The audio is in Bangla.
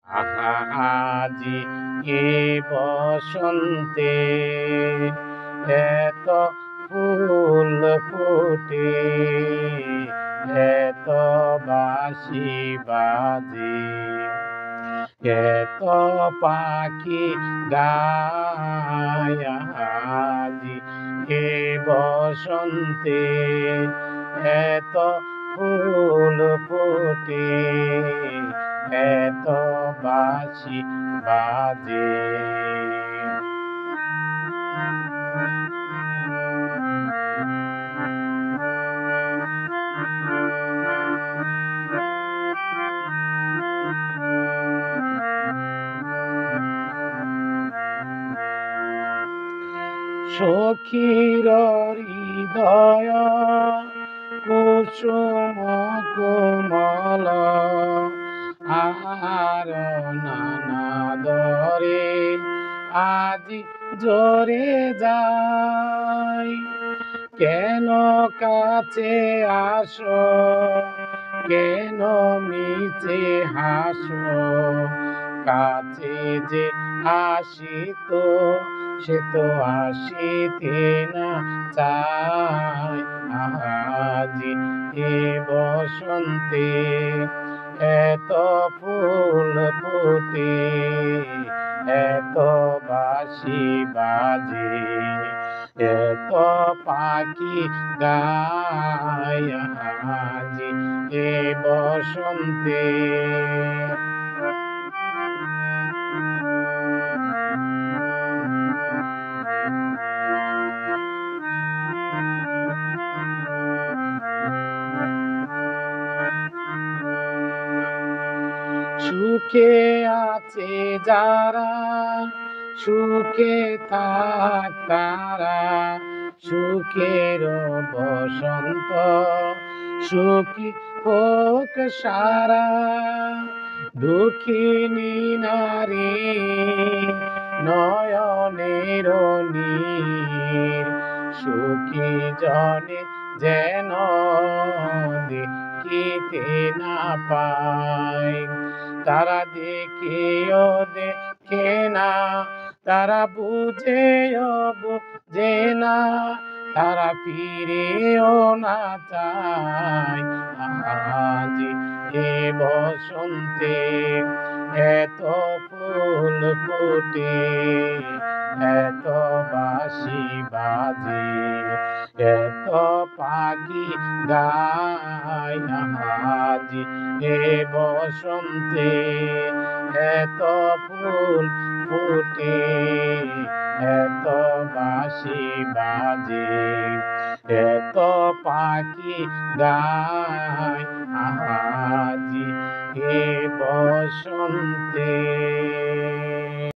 আহা আজি এ বসন্তে এত ফুল ফোটে, এত বাঁশি বাজে, এত পাখি গায় আজি এ বসন্তে এত ফুল ফোটে, এত বাঁশি বাজে। সখীর হৃদয় কুসুম কোমল, আর নানাদরে আজি জোরে যায়। কেন কাছে আসো, কেন মিছে হাসো, কাছে যে আসিত সে তো আসিতে না চায়। আজি এ বসন্তে এত ফুল ফোটে, এত বাঁশি বাজে, এত পাখি গায় আজি এ বসন্তে। সুখে আছে যারা, সুখে থাক তারা, সুখের বসন্ত সুখী হোক সারা। দুঃখিনী নারী নয়নের নীর, সুখী জনে যেন দেখিতে না পায়। তারা দেখেও দেখে না, তারা বুঝেও বুঝে না, তারা ফিরেও না চায়। আজি এ বসন্তে এত ফুল ফোটে, এত বাঁশি বাজে, এত পাখি গায় আজি এ বসন্তে এত ফুল ফোটে, এত বাঁশি বাজে, এত পাখি গায় আজি এ বসন্তে।